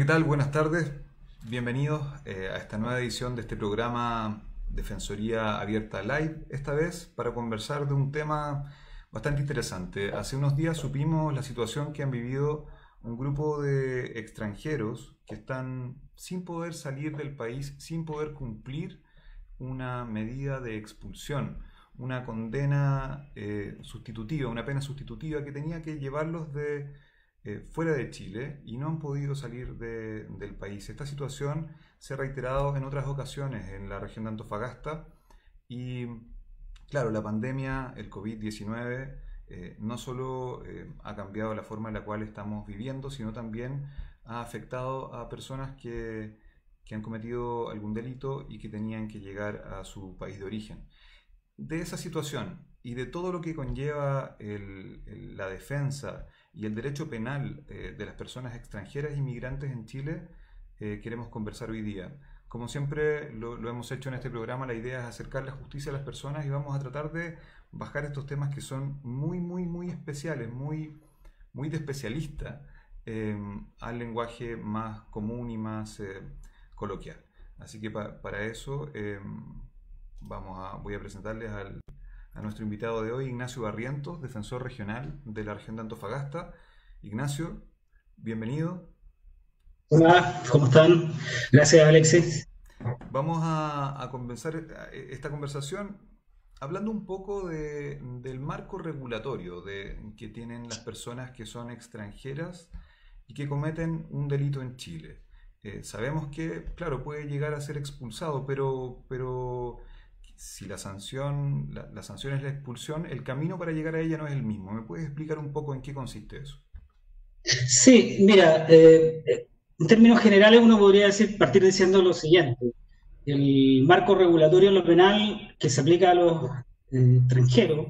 tal? Buenas tardes. Bienvenidos a esta nueva edición de este programa Defensoría Abierta Live, esta vez para conversar de un tema bastante interesante. Hace unos días supimos la situación que han vivido un grupo de extranjeros que están sin poder salir del país, sin poder cumplir una medida de expulsión, una condena sustitutiva, una pena sustitutiva que tenía que llevarlos de fuera de Chile y no han podido salir del país. Esta situación se ha reiterado en otras ocasiones en la región de Antofagasta y claro, la pandemia, el COVID-19, no solo ha cambiado la forma en la cual estamos viviendo, sino también ha afectado a personas que han cometido algún delito y que tenían que llegar a su país de origen. De esa situación y de todo lo que conlleva la defensa y el derecho penal de las personas extranjeras inmigrantes en Chile, queremos conversar hoy día. Como siempre lo hemos hecho en este programa, la idea es acercar la justicia a las personas y vamos a tratar de bajar estos temas que son muy especiales, muy de especialista, al lenguaje más común y más coloquial. Así que para eso voy a presentarles a nuestro invitado de hoy, Ignacio Barrientos, defensor regional de la región de Antofagasta. Ignacio, bienvenido. Hola, ¿cómo están? Gracias, Alexis. Vamos a comenzar esta conversación hablando un poco del marco regulatorio que tienen las personas que son extranjeras y que cometen un delito en Chile. Sabemos que, claro, puede llegar a ser expulsado, pero si la sanción es la expulsión, el camino para llegar a ella no es el mismo. ¿Me puedes explicar un poco en qué consiste eso? Sí, mira, en términos generales uno podría partir diciendo lo siguiente. El marco regulatorio en lo penal que se aplica a los extranjeros,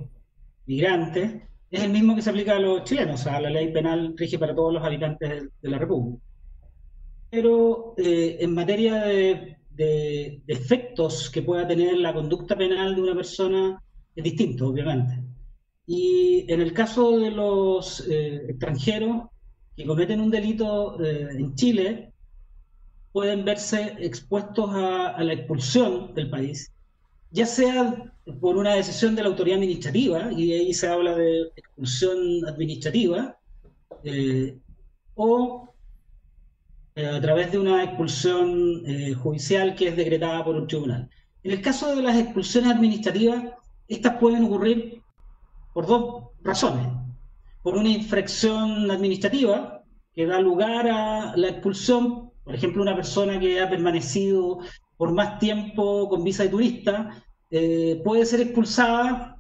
migrantes, es el mismo que se aplica a los chilenos. O sea, la ley penal rige para todos los habitantes de la República. Pero en materia de efectos que pueda tener la conducta penal de una persona es distinto, obviamente. Y en el caso de los extranjeros que cometen un delito en Chile, pueden verse expuestos a la expulsión del país, ya sea por una decisión de la autoridad administrativa, y ahí se habla de expulsión administrativa, eh, o a través de una expulsión judicial que es decretada por un tribunal. En el caso de las expulsiones administrativas, estas pueden ocurrir por dos razones. Por una infracción administrativa que da lugar a la expulsión, por ejemplo, una persona que ha permanecido por más tiempo con visa de turista, puede ser expulsada,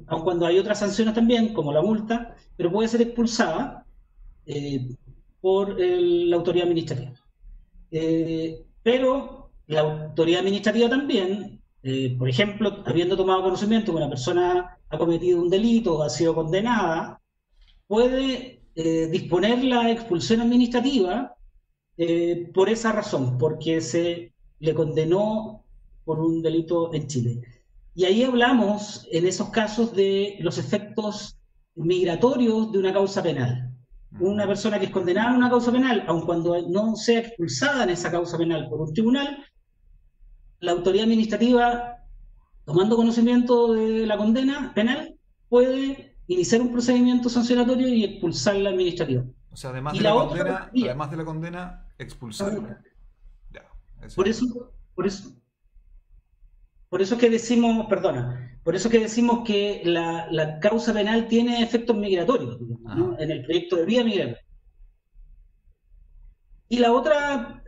aun cuando hay otras sanciones también, como la multa, pero puede ser expulsada eh, por la autoridad administrativa. Pero la autoridad administrativa también, por ejemplo, habiendo tomado conocimiento que una persona ha cometido un delito o ha sido condenada, puede disponer la expulsión administrativa por esa razón, porque se le condenó por un delito en Chile. Y ahí hablamos, en esos casos, de los efectos migratorios de una causa penal. Una persona que es condenada en una causa penal, aun cuando no sea expulsada en esa causa penal por un tribunal, la autoridad administrativa, tomando conocimiento de la condena penal, puede iniciar un procedimiento sancionatorio y expulsarla administrativa. O sea, Y la otra vía, además de la condena, expulsarlo. Ya, por ese. eso, por eso, por eso es que decimos, perdona, por eso es que decimos que la causa penal tiene efectos migratorios, digamos, Ajá. ¿no? En el proyecto de vía migratoria. Y la otra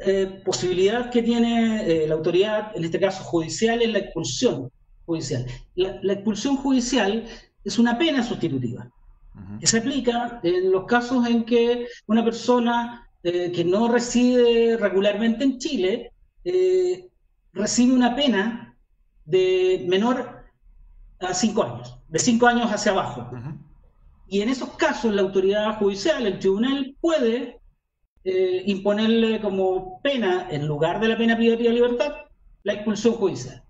posibilidad que tiene la autoridad, en este caso judicial, es la expulsión judicial. La expulsión judicial es una pena sustitutiva Ujú. que se aplica en los casos en que una persona que no reside regularmente en Chile recibe una pena de menor a 5 años, de 5 años hacia abajo. Ujú. Y en esos casos la autoridad judicial, el tribunal, puede imponerle como pena, en lugar de la pena privativa de libertad, la expulsión judicial.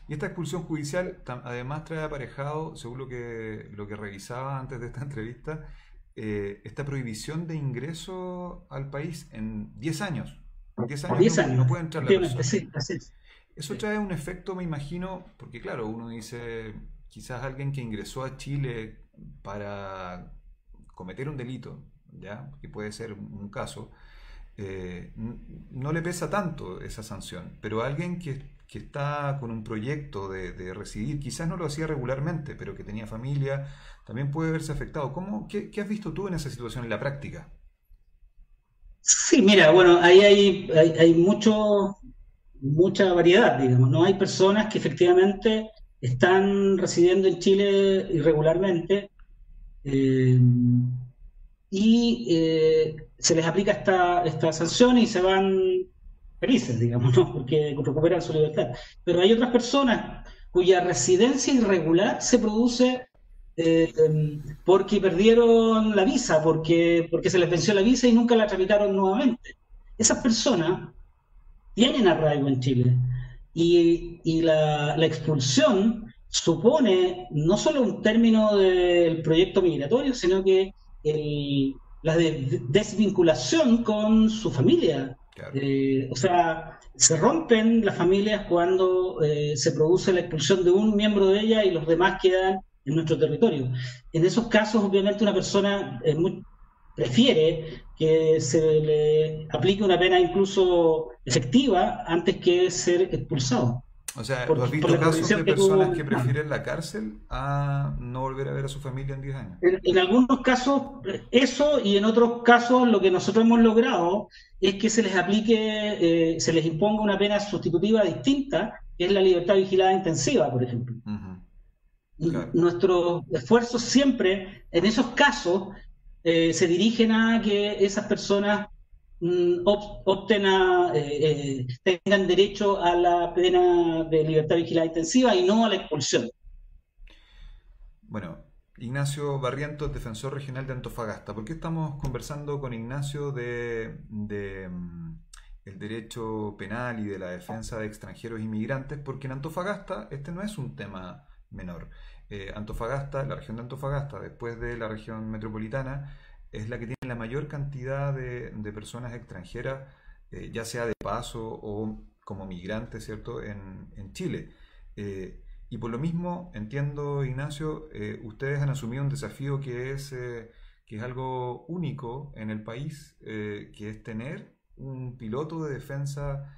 Y esta expulsión judicial además trae aparejado, según lo que revisaba antes de esta entrevista, esta prohibición de ingreso al país en 10 años. En 10 años 10 no años, puede entrar la efectivamente, persona. sí, así es. Eso Sí. trae un efecto, me imagino, porque claro, uno dice, quizás alguien que ingresó a Chile para cometer un delito, ¿ya? Que puede ser un caso, no le pesa tanto esa sanción, pero alguien que está con un proyecto de residir, quizás no lo hacía regularmente, pero que tenía familia, también puede verse afectado. ¿Qué has visto tú en esa situación en la práctica? Sí, mira, bueno, ahí hay mucha variedad, digamos, ¿no? Hay personas que efectivamente están residiendo en Chile irregularmente, eh, y se les aplica esta sanción y se van felices, digamos, ¿no? Porque recuperan su libertad. Pero hay otras personas cuya residencia irregular se produce eh, porque perdieron la visa, porque se les venció la visa y nunca la tramitaron nuevamente. Esas personas tienen arraigo en Chile y la expulsión supone no solo un término del proyecto migratorio, sino que la desvinculación con su familia. Claro. O sea, se rompen las familias cuando se produce la expulsión de un miembro de ella y los demás quedan en nuestro territorio. En esos casos, obviamente, una persona prefiere que se le aplique una pena incluso efectiva antes que ser expulsado O sea, ¿tú has por visto la casos condición de que tú personas que mencionabas. prefieren la cárcel a no volver a ver a su familia en 10 años? En algunos casos eso y en otros casos lo que nosotros hemos logrado es que se les aplique, se les imponga una pena sustitutiva distinta, que es la libertad vigilada intensiva, por ejemplo. Ujú. Y Claro. nuestros esfuerzos siempre, en esos casos, se dirigen a que esas personas opten tengan derecho a la pena de libertad vigilada intensiva y no a la expulsión. Bueno, Ignacio Barrientos, defensor regional de Antofagasta. ¿Por qué estamos conversando con Ignacio de el derecho penal y de la defensa de extranjeros inmigrantes? Porque en Antofagasta este no es un tema menor. Antofagasta, la región de Antofagasta, después de la región metropolitana, es la que tiene la mayor cantidad de personas extranjeras, ya sea de paso o como migrantes, ¿cierto?, en Chile. Eh, y por lo mismo, entiendo, Ignacio, ustedes han asumido un desafío que es algo único en el país, que es tener un piloto de defensa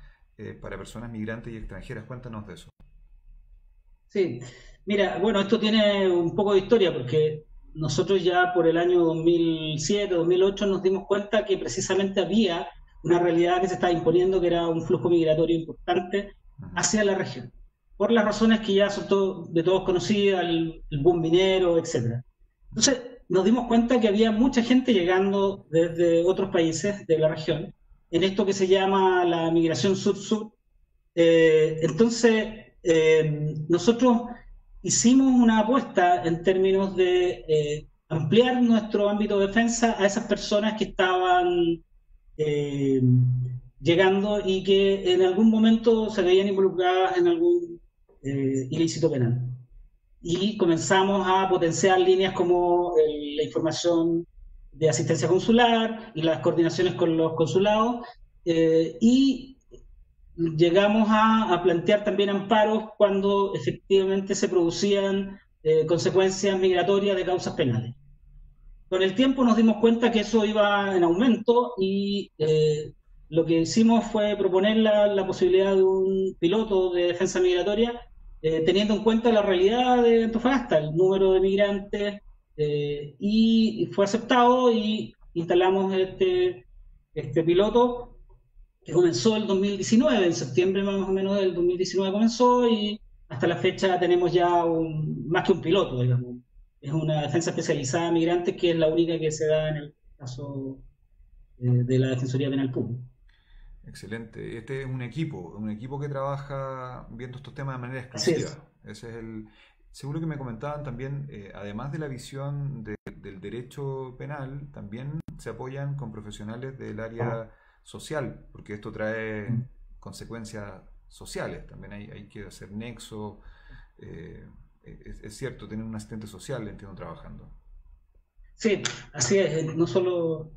para personas migrantes y extranjeras. Cuéntanos de eso. Sí, mira, bueno, esto tiene un poco de historia porque nosotros ya por el año 2007, 2008 nos dimos cuenta que precisamente había una realidad que se estaba imponiendo, que era un flujo migratorio importante Ujú. hacia la región, por las razones que ya son de todos conocidas, el boom minero, etcétera. Entonces nos dimos cuenta que había mucha gente llegando desde otros países de la región en esto que se llama la migración sur-sur. Nosotros hicimos una apuesta en términos de ampliar nuestro ámbito de defensa a esas personas que estaban eh, llegando y que en algún momento se veían involucradas en algún ilícito penal. Y comenzamos a potenciar líneas como la información de asistencia consular, las coordinaciones con los consulados, y llegamos plantear también amparos cuando efectivamente se producían consecuencias migratorias de causas penales. Con el tiempo nos dimos cuenta que eso iba en aumento y lo que hicimos fue proponer la posibilidad de un piloto de defensa migratoria, teniendo en cuenta la realidad de Antofagasta, el número de migrantes, y fue aceptado y instalamos este piloto que comenzó el 2019, en septiembre más o menos del 2019 comenzó y hasta la fecha tenemos ya más que un piloto, digamos. Es una defensa especializada a migrantes que es la única que se da en el caso de la Defensoría Penal Pública. Excelente. Este es un equipo que trabaja viendo estos temas de manera Así es. exclusiva. Ese es el. Seguro que me comentaban también, además de la visión del derecho penal, también se apoyan con profesionales del área social, porque esto trae consecuencias sociales. También hay que hacer nexo. eh, es cierto, tener un asistente social, entiendo, trabajando. Sí, así es. No solo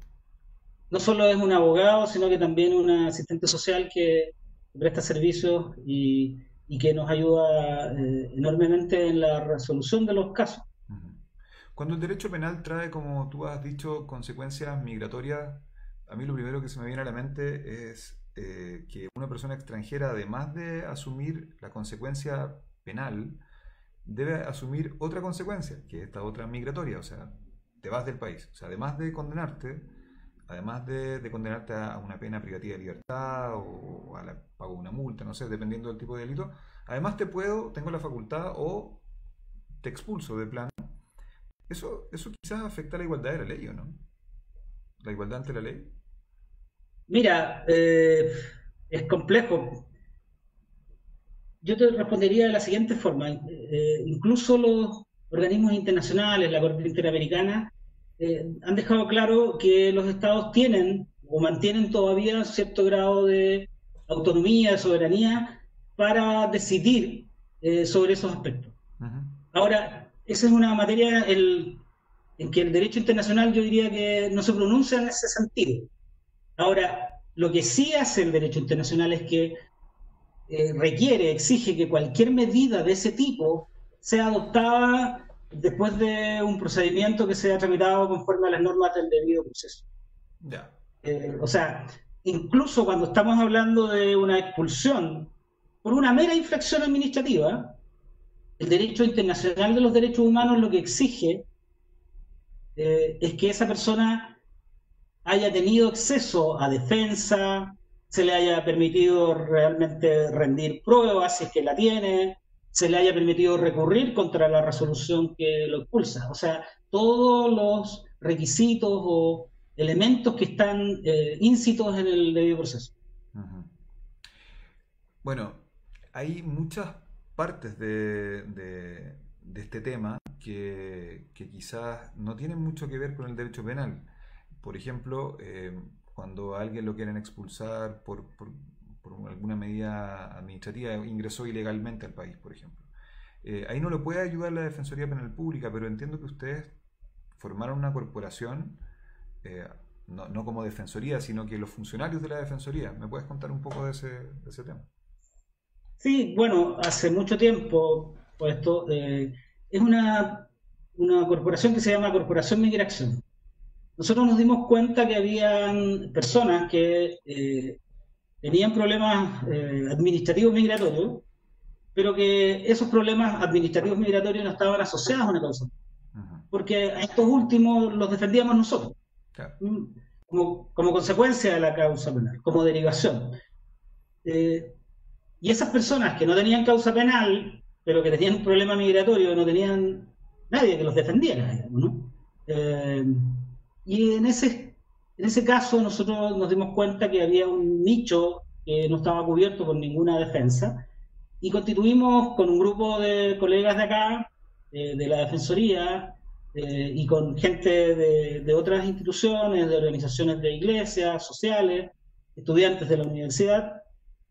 es un abogado, sino que también un asistente social que presta servicios y que nos ayuda enormemente en la resolución de los casos. Ujú. Cuando el derecho penal trae, como tú has dicho, consecuencias migratorias, a mí lo primero que se me viene a la mente es que una persona extranjera, además de asumir la consecuencia penal, debe asumir otra consecuencia, que es esta otra migratoria, o sea, te vas del país. O sea, además de condenarte a una pena privativa de libertad o a la pago de una multa, no sé, dependiendo del tipo de delito, además tengo la facultad o te expulso de plano. Eso quizás afecta a la igualdad de la ley, ¿o no? La igualdad ante la ley. Mira, es complejo. Yo te respondería de la siguiente forma. Incluso los organismos internacionales, la Corte Interamericana, han dejado claro que los estados tienen o mantienen todavía cierto grado de autonomía, de soberanía para decidir sobre esos aspectos. Ujú. Ahora, esa es una materia en que el derecho internacional yo diría que no se pronuncia en ese sentido. Ahora, lo que sí hace el derecho internacional es que requiere, exige que cualquier medida de ese tipo sea adoptada después de un procedimiento que sea tramitado conforme a las normas del debido proceso. Ya. O sea, incluso cuando estamos hablando de una expulsión por una mera infracción administrativa, el derecho internacional de los derechos humanos lo que exige es que esa persona haya tenido acceso a defensa, se le haya permitido realmente rendir pruebas si es que la tiene, se le haya permitido recurrir contra la resolución que lo expulsa. O sea, todos los requisitos o elementos que están íncitos en el debido proceso. Ujú. Bueno, hay muchas partes de este tema que quizás no tienen mucho que ver con el derecho penal. Por ejemplo, cuando a alguien lo quieren expulsar por alguna medida administrativa, ingresó ilegalmente al país, por ejemplo. Ahí no lo puede ayudar la Defensoría Penal Pública, pero entiendo que ustedes formaron una corporación, eh, no como defensoría, sino que los funcionarios de la defensoría. ¿Me puedes contar un poco de ese tema? Sí, bueno, hace mucho tiempo, pues esto es una corporación que se llama Corporación Migración. Nosotros nos dimos cuenta que habían personas que tenían problemas administrativos migratorios, pero que esos problemas administrativos migratorios no estaban asociados a una causa, Ujú. porque a estos últimos los defendíamos nosotros, Claro. como consecuencia de la causa penal, como derivación. Eh, y esas personas que no tenían causa penal, pero que tenían un problema migratorio, no tenían nadie que los defendiera, digamos, ¿no? Y en ese caso nosotros nos dimos cuenta que había un nicho que no estaba cubierto por ninguna defensa y constituimos con un grupo de colegas de acá, de la Defensoría, y con gente de otras instituciones, de organizaciones de iglesias, sociales, estudiantes de la universidad,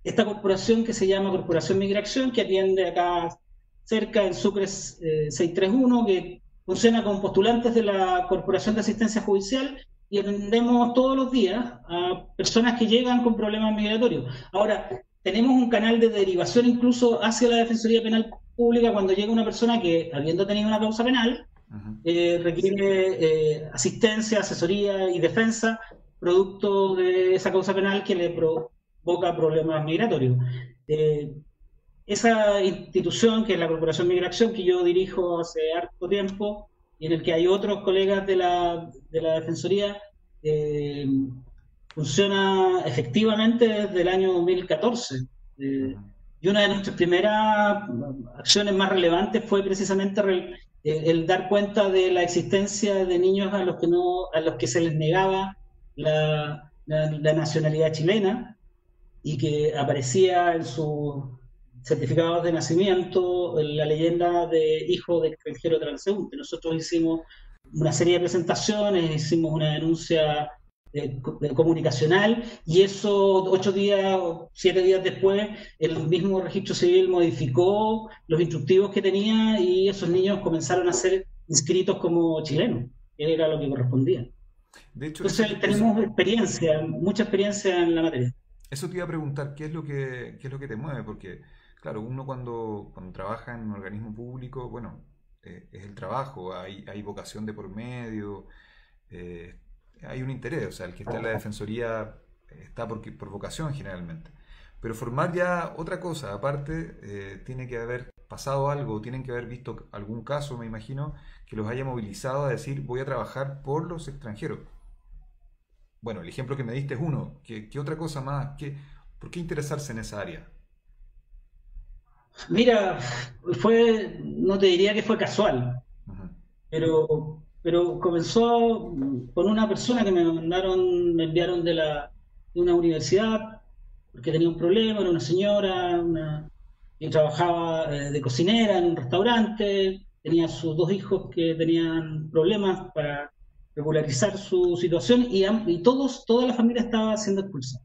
esta corporación que se llama Corporación Migración, que atiende acá cerca en Sucre 631, que funciona con postulantes de la Corporación de Asistencia Judicial y atendemos todos los días a personas que llegan con problemas migratorios. Ahora, tenemos un canal de derivación incluso hacia la Defensoría Penal Pública cuando llega una persona que, habiendo tenido una causa penal, Ujú. requiere asistencia, asesoría y defensa producto de esa causa penal que le provoca problemas migratorios. Eh, esa institución, que es la Corporación Migración, que yo dirijo hace harto tiempo, y en el que hay otros colegas de la Defensoría, eh, funciona efectivamente desde el año 2014. Eh, Ujú. y una de nuestras primeras acciones más relevantes fue precisamente el dar cuenta de la existencia de niños a los que se les negaba la nacionalidad chilena y que aparecía en sus certificados de nacimiento la leyenda de hijo de extranjero transeúnte. Nosotros hicimos una serie de presentaciones, hicimos una denuncia comunicacional y eso 8 días o 7 días después el mismo registro civil modificó los instructivos que tenía y esos niños comenzaron a ser inscritos como chilenos. era lo que correspondía. De hecho, Entonces tenemos experiencia, mucha experiencia en la materia. eso te iba a preguntar, qué es lo que te mueve? Porque, claro, uno cuando trabaja en un organismo público, bueno, es el trabajo, hay vocación de por medio, eh, hay un interés, o sea, el que está en la defensoría está por vocación generalmente. Pero formar ya otra cosa, aparte, tiene que haber pasado algo, tienen que haber visto algún caso, me imagino, que los haya movilizado a decir voy a trabajar por los extranjeros. Bueno, el ejemplo que me diste es uno. ¿Qué otra cosa más? ¿Por qué interesarse en esa área? Mira, no te diría que fue casual, Ujú. pero comenzó con una persona que me enviaron de una universidad, porque tenía un problema, era una señora, que trabajaba de cocinera en un restaurante, tenía sus dos hijos que tenían problemas para regularizar su situación y toda la familia estaba siendo expulsada.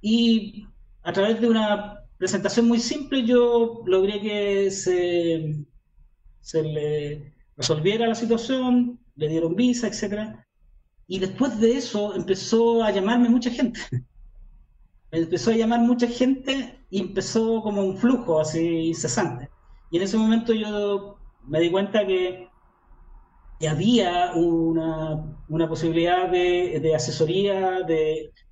Y a través de una presentación muy simple yo logré que se le resolviera la situación, le dieron visa, etcétera. Y después de eso empezó a llamarme mucha gente. Me empezó a llamar mucha gente y empezó como un flujo así incesante. Y en ese momento yo me di cuenta que había una posibilidad de asesoría,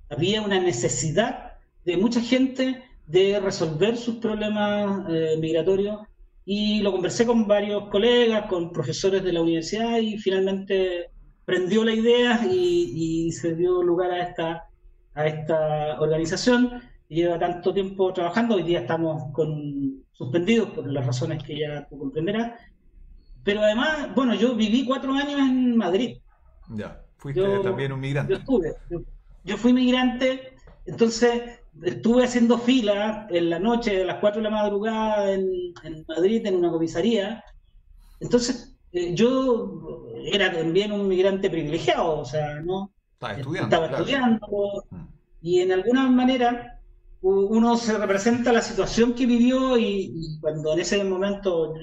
había una necesidad de mucha gente de resolver sus problemas migratorios y lo conversé con varios colegas, con profesores de la universidad y finalmente prendió la idea y se dio lugar a esta organización que lleva tanto tiempo trabajando. Hoy día estamos suspendidos por las razones que ya tú comprenderás, pero además, bueno, yo viví 4 años en Madrid. Ya, fuiste también Yo, un yo migrante. estuve, yo, yo fui migrante, entonces estuve haciendo fila en la noche, a las 4 de la madrugada en Madrid, en una comisaría. Entonces, yo era también un migrante privilegiado, o sea, ¿no? Estás estudiando, Estaba claro. estudiando Mm. y en alguna manera uno se representa la situación que vivió y cuando en ese momento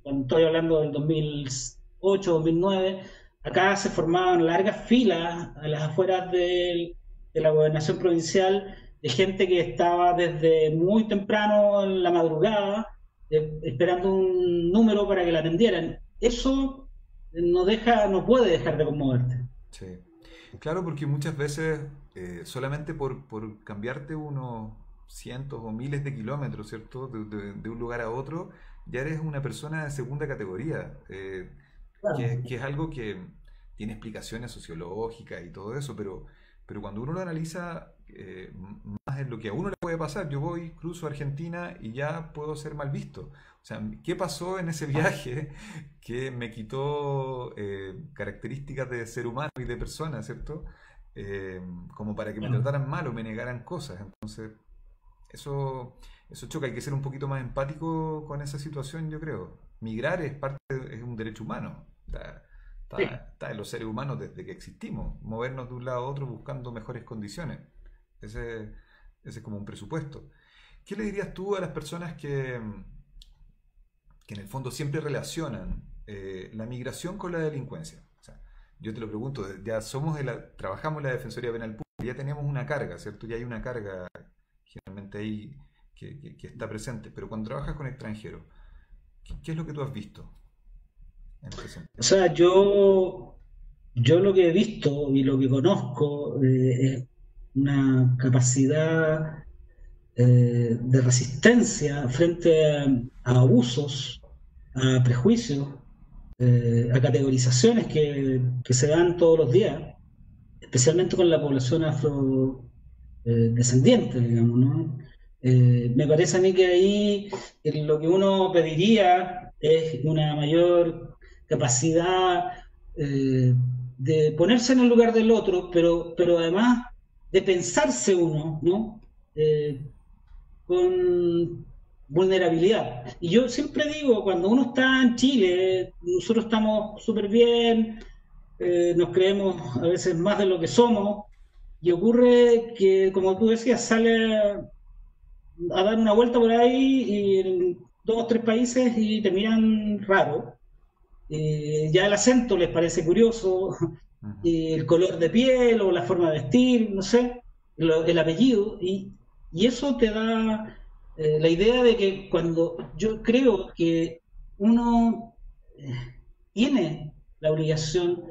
cuando estoy hablando del 2008, 2009, acá se formaban largas filas a las afueras de la gobernación provincial de gente que estaba desde muy temprano en la madrugada esperando un número para que la atendieran. Eso no puede dejar de conmoverte. Sí. Claro, porque muchas veces solamente por cambiarte unos cientos o miles de kilómetros, ¿cierto? De un lugar a otro, ya eres una persona de segunda categoría, Claro. que es algo que tiene explicaciones sociológicas y todo eso, pero cuando uno lo analiza más en lo que a uno le puede pasar, yo voy, cruzo Argentina y ya puedo ser mal visto. O sea, ¿qué pasó en ese viaje que me quitó características de ser humano y de persona, ¿cierto? Eh, Como para que me Claro. trataran mal o me negaran cosas. Entonces, eso, eso choca, hay que ser un poquito más empático con esa situación, yo creo. Migrar es un derecho humano. Sí. Está en los seres humanos desde que existimos. Movernos de un lado a otro buscando mejores condiciones. Ese, ese es como un presupuesto. ¿Qué le dirías tú a las personas que en el fondo siempre relacionan la migración con la delincuencia? O sea, yo te lo pregunto, ya trabajamos en la Defensoría Penal Pública, ya tenemos una carga, ¿cierto? Ya hay una carga generalmente ahí que está presente, pero cuando trabajas con extranjeros, ¿qué es lo que tú has visto en este O sentido? sea, yo lo que he visto y lo que conozco es una capacidad de resistencia frente a abusos, a prejuicios, a categorizaciones que se dan todos los días, especialmente con la población afrodescendiente, digamos, ¿no? Me parece a mí que ahí lo que uno pediría es una mayor capacidad eh, de ponerse en el lugar del otro, pero además de pensarse uno, ¿no? Con vulnerabilidad. Y yo siempre digo, cuando uno está en Chile, nosotros estamos súper bien, nos creemos a veces más de lo que somos, y ocurre que, como tú decías, sale a dar una vuelta por ahí y en dos o tres países y te miran raro. ya el acento les parece curioso, Ujú. el color de piel o la forma de vestir, no sé, el apellido, y eso te da la idea de que cuando yo creo que uno eh, tiene la obligación,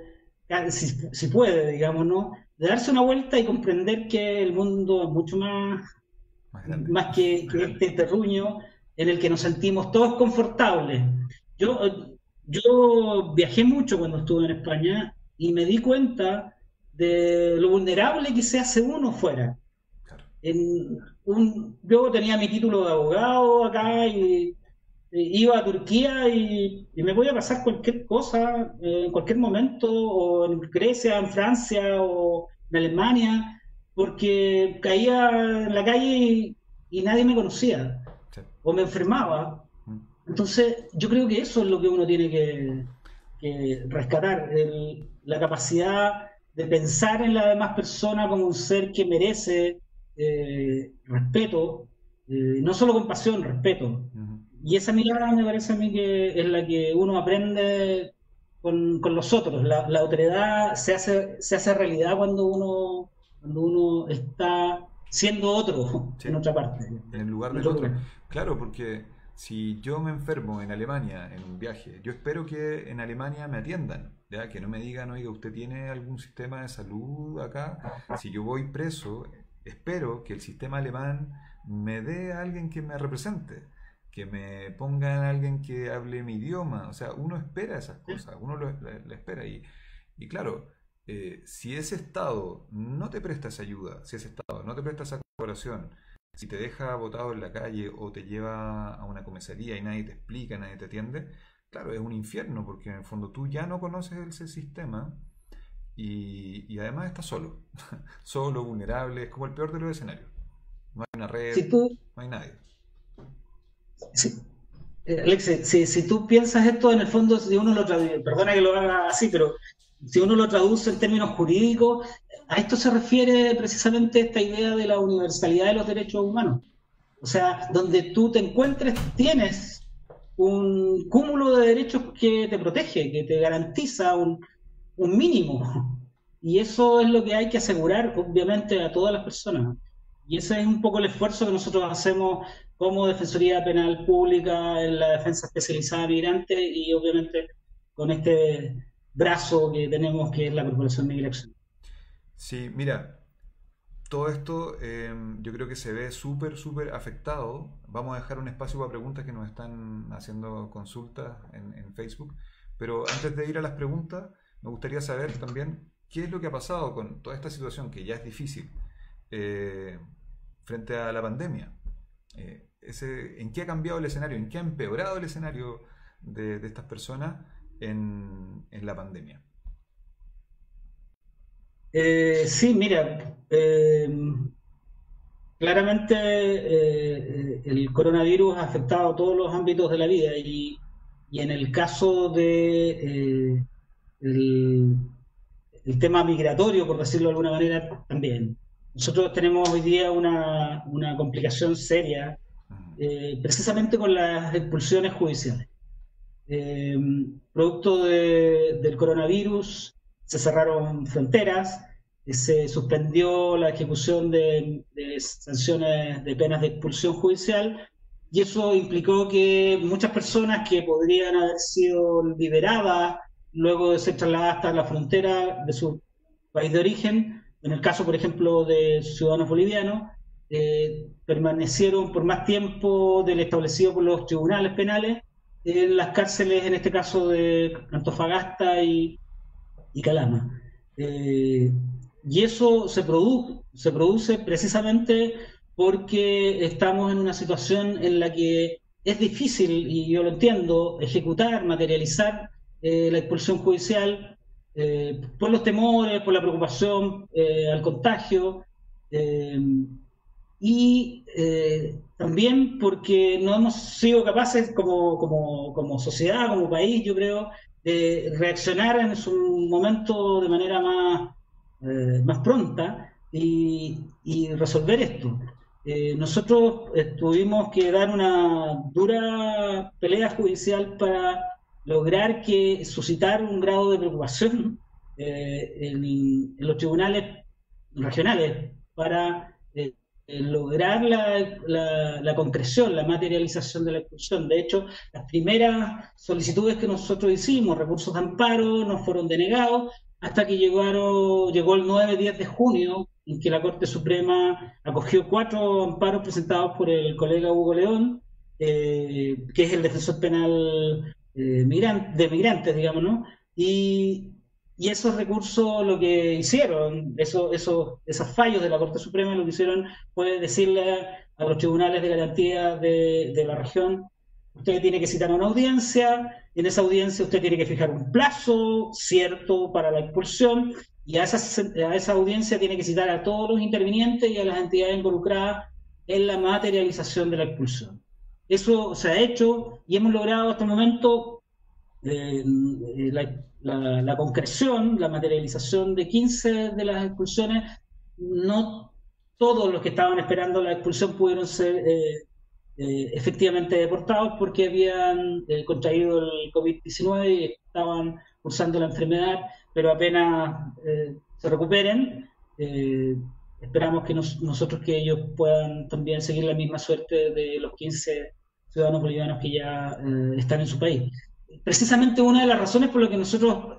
si puede, digamos, ¿no? De darse una vuelta y comprender que el mundo es mucho Más grande. más que este terruño en el que nos sentimos todos confortables. Yo, yo viajé mucho cuando estuve en España y me di cuenta de lo vulnerable que se hace uno fuera. Claro. Yo tenía mi título de abogado acá y iba a Turquía y me podía pasar cualquier cosa en cualquier momento, o en Grecia, en Francia o en Alemania, porque caía en la calle y nadie me conocía Sí. o me enfermaba. Mm. Entonces, yo creo que eso es lo que uno tiene que rescatar, la capacidad de pensar en la demás persona como un ser que merece respeto, no solo compasión, respeto. Ujú. Y esa mirada me parece a mí que es la que uno aprende con los otros. La otredad se hace realidad cuando uno está siendo otro Sí. en otra parte, En el lugar en del otro otro. lugar. Claro, porque si yo me enfermo en Alemania en un viaje, yo espero que en Alemania me atiendan, ¿ya? Que no me digan, oiga, ¿usted tiene algún sistema de salud acá? Si yo voy preso, espero que el sistema alemán me dé a alguien que me represente, que me pongan a alguien que hable mi idioma. O sea, uno espera esas cosas, uno le espera. Y claro, si ese Estado no te presta esa ayuda, si ese Estado no te presta esa colaboración, si te deja botado en la calle o te lleva a una comisaría y nadie te explica, nadie te atiende, claro, es un infierno porque en el fondo tú ya no conoces ese sistema y además estás solo, solo, vulnerable, es como el peor de los escenarios. No hay una red, Si tú, no hay nadie. si, Alex, si tú piensas esto en el fondo, si uno lo traduce, perdona que lo haga así, pero si uno lo traduce en términos jurídicos, a esto se refiere precisamente esta idea de la universalidad de los derechos humanos. O sea, donde tú te encuentres, tienes un cúmulo de derechos que te protege, que te garantiza un mínimo. Y eso es lo que hay que asegurar, obviamente, a todas las personas. Y ese es un poco el esfuerzo que nosotros hacemos como Defensoría Penal Pública en la defensa especializada de migrantes y obviamente con este brazo que tenemos que es la Corporación de Migración. Sí, mira, todo esto yo creo que se ve súper, súper afectado. Vamos a dejar un espacio para preguntas que nos están haciendo consultas en Facebook. Pero antes de ir a las preguntas, me gustaría saber también qué es lo que ha pasado con toda esta situación que ya es difícil eh, frente a la pandemia. ¿En qué ha cambiado el escenario? ¿En qué ha empeorado el escenario de estas personas en la pandemia? Sí, mira, claramente el coronavirus ha afectado a todos los ámbitos de la vida y en el caso de el, el tema migratorio, por decirlo de alguna manera, también. Nosotros tenemos hoy día una complicación seria Ujú. precisamente con las expulsiones judiciales. Eh, Producto del coronavirus, se cerraron fronteras, se suspendió la ejecución de sanciones de penas de expulsión judicial y eso implicó que muchas personas que podrían haber sido liberadas luego de ser trasladadas hasta la frontera de su país de origen, en el caso, por ejemplo, de ciudadanos bolivianos, permanecieron por más tiempo del establecido por los tribunales penales en las cárceles, en este caso de Antofagasta y Calama. Eh, y eso se produce precisamente porque estamos en una situación en la que es difícil, y yo lo entiendo, ejecutar, materializar la expulsión judicial por los temores, por la preocupación al contagio, eh, y también porque no hemos sido capaces como sociedad, como país, yo creo, de reaccionar en su momento de manera más pronta y resolver esto. Nosotros tuvimos que dar una dura pelea judicial lograr que suscitar un grado de preocupación en los tribunales regionales para lograr la concreción, la materialización de la expulsión. De hecho, las primeras solicitudes que nosotros hicimos, recursos de amparo, nos fueron denegados hasta que llegó el 9-10 de junio, en que la Corte Suprema acogió 4 amparos presentados por el colega Hugo León, que es el defensor penal de migrantes, digamos, ¿no? Y esos recursos lo que hicieron, esos fallos de la Corte Suprema lo que hicieron fue decirle a los tribunales de garantía de la región: usted tiene que citar una audiencia, en esa audiencia usted tiene que fijar un plazo cierto para la expulsión, y a esa audiencia tiene que citar a todos los intervinientes y a las entidades involucradas en la materialización de la expulsión. Eso se ha hecho y hemos logrado hasta el momento la concreción, la materialización de 15 de las expulsiones. No todos los que estaban esperando la expulsión pudieron ser efectivamente deportados porque habían contraído el COVID-19 y estaban cursando la enfermedad, pero apenas se recuperen, esperamos que nosotros que ellos puedan también seguir la misma suerte de los 15 ciudadanos bolivianos que ya están en su país. Precisamente una de las razones por las que nosotros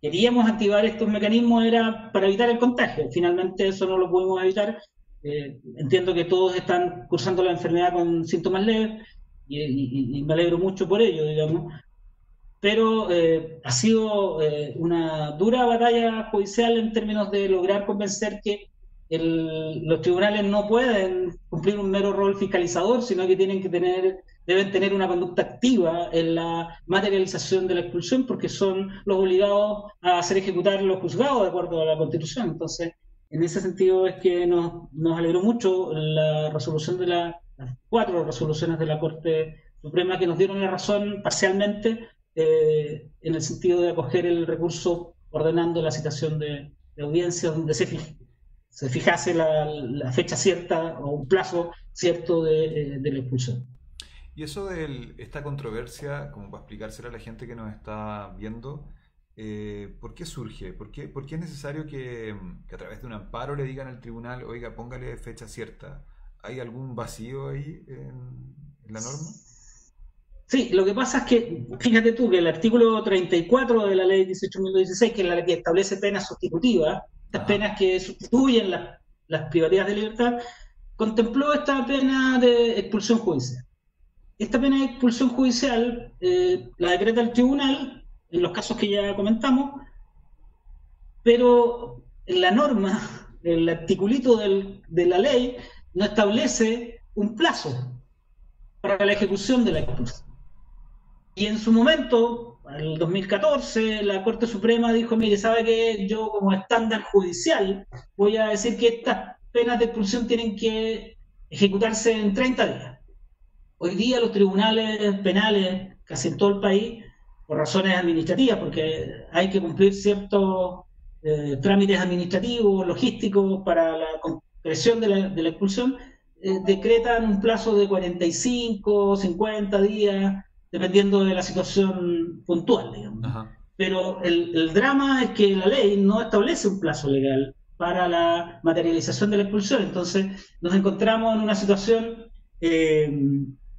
queríamos activar estos mecanismos era para evitar el contagio. Finalmente eso no lo pudimos evitar. Entiendo que todos están cursando la enfermedad con síntomas leves y me alegro mucho por ello, digamos. Pero ha sido una dura batalla judicial en términos de lograr convencer que los tribunales no pueden cumplir un mero rol fiscalizador, sino que deben tener una conducta activa en la materialización de la expulsión, porque son los obligados a hacer ejecutar los juzgados de acuerdo a la Constitución. Entonces, en ese sentido es que nos alegró mucho la resolución de las 4 resoluciones de la Corte Suprema que nos dieron la razón parcialmente en el sentido de acoger el recurso ordenando la citación de audiencias donde se fijase la fecha cierta o un plazo cierto de la expulsión. Y eso de esta controversia, como para explicársela a la gente que nos está viendo, ¿por qué surge? ¿Por qué es necesario que a través de un amparo le digan al tribunal, oiga, póngale fecha cierta? ¿Hay algún vacío ahí en la norma? Sí, lo que pasa es que, fíjate tú, que el artículo 34 de la ley 18.016, que es la que establece penas sustitutivas, estas Ajá. penas que sustituyen las privativas de libertad, contempló esta pena de expulsión judicial. Esta pena de expulsión judicial la decreta el tribunal en los casos que ya comentamos, pero en la norma, el articulito de la ley, no establece un plazo para la Claro. ejecución de la expulsión. Y en su momento, en el 2014, la Corte Suprema dijo: mire, ¿sabe qué? Yo como estándar judicial voy a decir que estas penas de expulsión tienen que ejecutarse en 30 días. Hoy día los tribunales penales, casi en todo el país, por razones administrativas, porque hay que cumplir ciertos trámites administrativos, logísticos para la concreción de la expulsión, decretan un plazo de 45, 50 días, dependiendo de la situación puntual, digamos. Ajá. Pero el drama es que la ley no establece un plazo legal para la materialización de la expulsión. Entonces nos encontramos en una situación eh,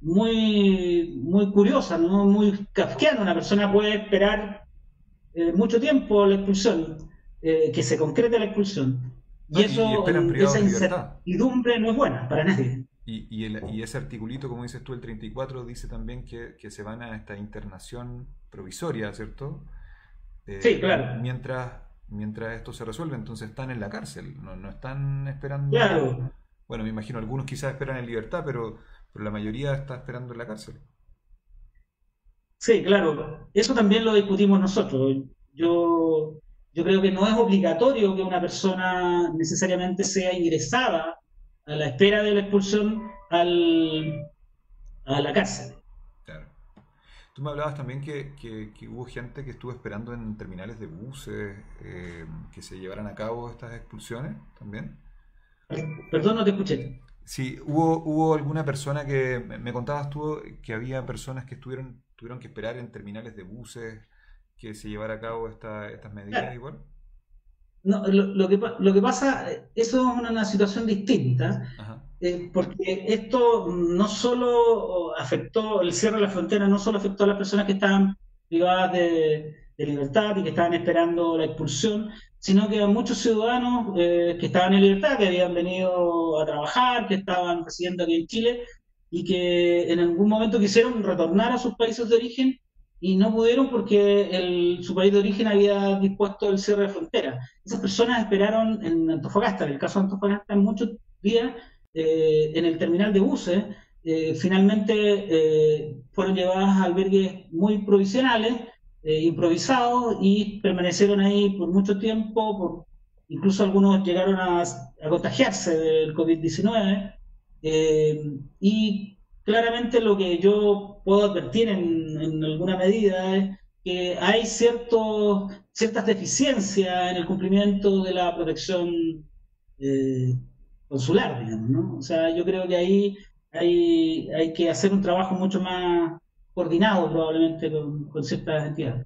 muy curiosa, ¿no? Muy kafkiana. Una persona puede esperar mucho tiempo la expulsión, que se concrete la expulsión. No, Y y eso, esperan privados esa de libertad. incertidumbre no es buena para nadie. Y ese articulito, como dices tú, el 34, dice también que se van a esta internación provisoria, ¿cierto? Sí, claro, Mientras esto se resuelve, entonces están en la cárcel, no están esperando. claro. Bueno, me imagino algunos quizás esperan en libertad, pero la mayoría está esperando en la cárcel. Sí, claro. Eso también lo discutimos nosotros. Yo, yo creo que no es obligatorio que una persona necesariamente sea ingresada a la espera de la expulsión a la cárcel. Claro. Tú me hablabas también que hubo gente que estuvo esperando en terminales de buses que se llevaran a cabo estas expulsiones también. Perdón, no te escuché. Sí, hubo alguna persona que me contabas tú que había personas que tuvieron que esperar en terminales de buses que se llevara a cabo estas medidas Claro, igual. no, lo que pasa, eso es una situación distinta, Ajá. porque esto no solo afectó, el cierre de la frontera no solo afectó a las personas que estaban privadas de libertad y que estaban esperando la expulsión, sino que a muchos ciudadanos que estaban en libertad, que habían venido a trabajar, que estaban residiendo aquí en Chile y que en algún momento quisieron retornar a sus países de origen y no pudieron porque su país de origen había dispuesto el cierre de frontera. Esas personas esperaron en Antofagasta, en el caso de Antofagasta, muchos días en el terminal de buses. Finalmente fueron llevadas a albergues muy provisionales, improvisados, y permanecieron ahí por mucho tiempo. Incluso algunos llegaron a contagiarse del COVID-19. Y claramente lo que yo puedo advertir en alguna medida es que hay ciertas deficiencias en el cumplimiento de la protección eh, consular, digamos, ¿no? O sea, yo creo que ahí hay que hacer un trabajo mucho más coordinado probablemente con ciertas entidades.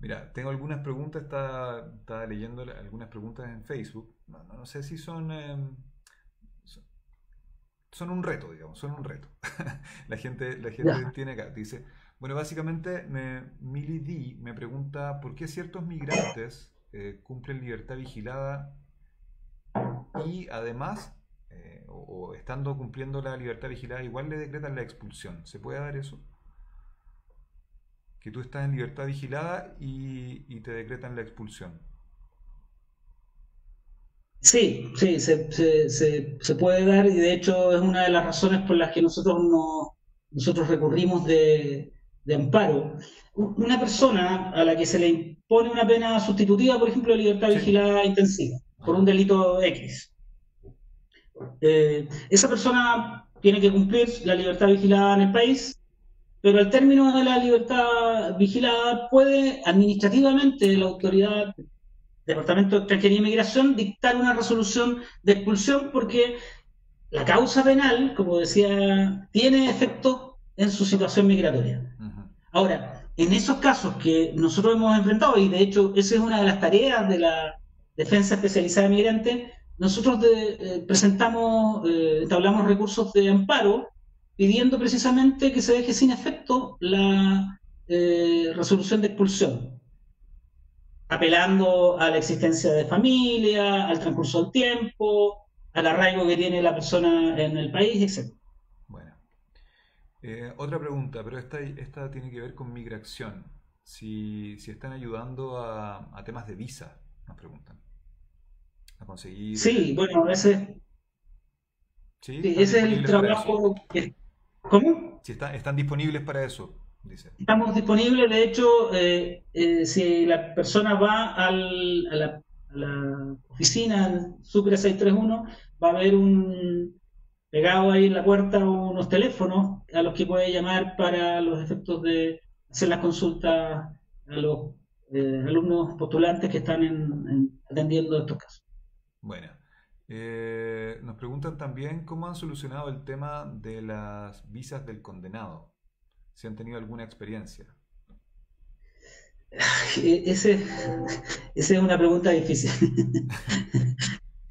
Mira, tengo algunas preguntas, estaba leyendo algunas preguntas en Facebook. No sé si son son un reto, digamos, son un reto. La gente Ya. tiene acá, dice, bueno, básicamente Millie D me pregunta por qué ciertos migrantes cumplen libertad vigilada y además, o estando cumpliendo la libertad vigilada, igual le decretan la expulsión. ¿Se puede dar eso? Que tú estás en libertad vigilada y te decretan la expulsión. Sí, sí, se puede dar, y de hecho es una de las razones por las que nosotros recurrimos de amparo. Una persona a la que se le impone una pena sustitutiva, por ejemplo, de libertad Sí. vigilada intensiva, por un Ajá. delito X, esa persona tiene que cumplir la libertad vigilada en el país, pero al término de la libertad vigilada puede administrativamente la Ah, claro. autoridad, Departamento de Extranjería y Migración, dictar una resolución de expulsión porque la causa penal, como decía, tiene efecto en su situación migratoria. Ujú. Ahora, en esos casos que nosotros hemos enfrentado, y de hecho esa es una de las tareas de la Defensa Especializada de Migrantes, nosotros entablamos recursos de amparo pidiendo precisamente que se deje sin efecto la resolución de expulsión, apelando a la existencia de familia, al transcurso del tiempo, al arraigo que tiene la persona en el país, etc. Bueno. Otra pregunta, pero esta tiene que ver con migración. Si están ayudando a temas de visa, nos preguntan. A conseguir... Sí, bueno, ¿sí? ¿Están ese es el disponibles para eso? trabajo que... ¿Cómo? Si están disponibles para eso, dice. Estamos disponibles, de hecho, si la persona va a la oficina en Sucre 631, va a haber pegado ahí en la puerta unos teléfonos a los que puede llamar para los efectos de hacer las consultas a los alumnos postulantes que están atendiendo estos casos. Bueno. Nos preguntan también cómo han solucionado el tema de las visas del condenado. Si han tenido alguna experiencia. Ese, esa es una pregunta difícil.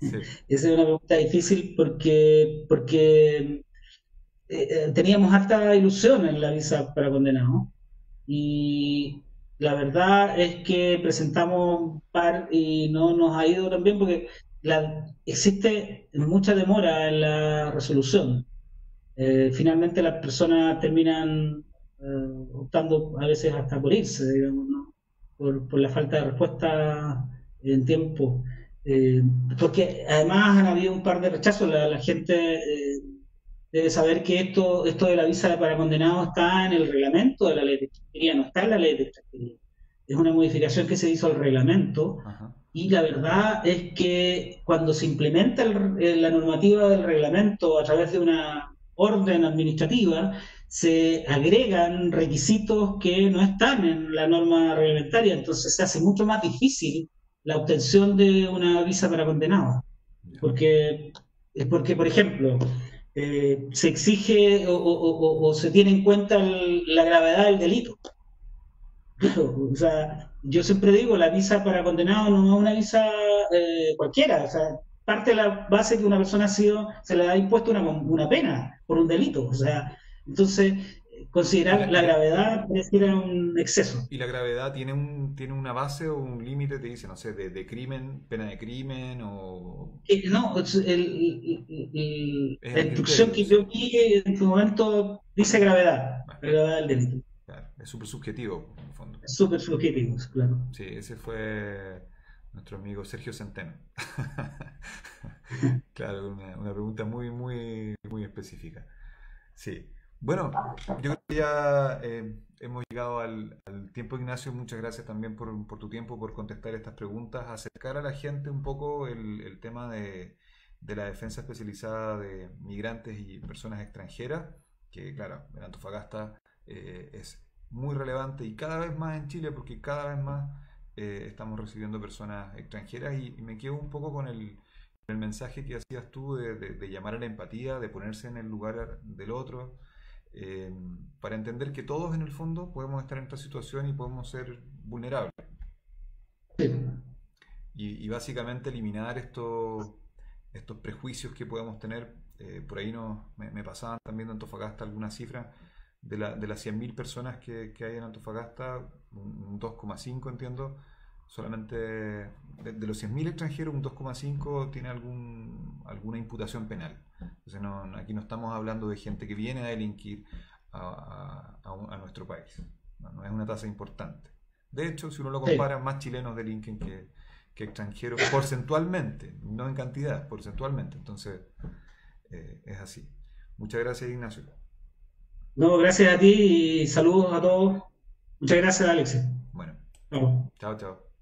Sí. Esa es una pregunta difícil porque teníamos harta ilusión en la visa para condenados y la verdad es que presentamos un par y no nos ha ido tan bien porque existe mucha demora en la resolución. Finalmente las personas terminan optando a veces hasta por irse, digamos, ¿no? Por la falta de respuesta en tiempo. Eh, Porque además han habido un par de rechazos. La gente debe saber que esto de la visa para condenados está en el reglamento de la ley de extranjería, no está en la ley de extranjería. Es una modificación que se hizo al reglamento, Ajá. y la verdad es que cuando se implementa la normativa del reglamento a través de una orden administrativa, se agregan requisitos que no están en la norma reglamentaria, entonces se hace mucho más difícil la obtención de una visa para condenados. Ya. Porque, por ejemplo, se exige o se tiene en cuenta la gravedad del delito. Claro, o sea, yo siempre digo, la visa para condenados no es una visa cualquiera, o sea, parte de la base que una persona ha sido, se le ha impuesto una pena por un delito, o sea, entonces Y la, considerar y la la, gravedad pareciera un exceso. y la gravedad tiene una base o un límite, te dice, no sé, de crimen, pena de crimen o... No, Es la a instrucción criterio, que sí. yo vi en su momento dice gravedad, Bueno, la gravedad del delito. claro, es súper subjetivo, en el fondo. Es súper subjetivo, claro. Sí, ese fue nuestro amigo Sergio Centeno. Claro, una pregunta muy específica. Sí. Bueno, yo creo que ya hemos llegado al tiempo, Ignacio. Muchas gracias también por tu tiempo, por contestar estas preguntas, acercar a la gente un poco el tema de la defensa especializada de migrantes y personas extranjeras, que claro, en Antofagasta es muy relevante y cada vez más en Chile, porque cada vez más estamos recibiendo personas extranjeras y me quedo un poco con el mensaje que hacías tú de llamar a la empatía, de ponerse en el lugar del otro, eh, para entender que todos en el fondo podemos estar en esta situación y podemos ser vulnerables. Sí, Y básicamente eliminar estos prejuicios que podemos tener. Por ahí me pasaban también de Antofagasta algunas cifras de las 100.000 personas que hay en Antofagasta, un 2,5 entiendo, solamente de los 100.000 extranjeros, un 2,5 tiene alguna imputación penal. Entonces aquí no estamos hablando de gente que viene a delinquir a nuestro país. No es una tasa importante. De hecho, si uno lo sí. compara, más chilenos delinquen que extranjeros porcentualmente, no en cantidad, porcentualmente. Entonces, es así. Muchas gracias, Ignacio. No, gracias a ti y saludos a todos. Muchas gracias, Alex. Bueno, Chao. chao, chao.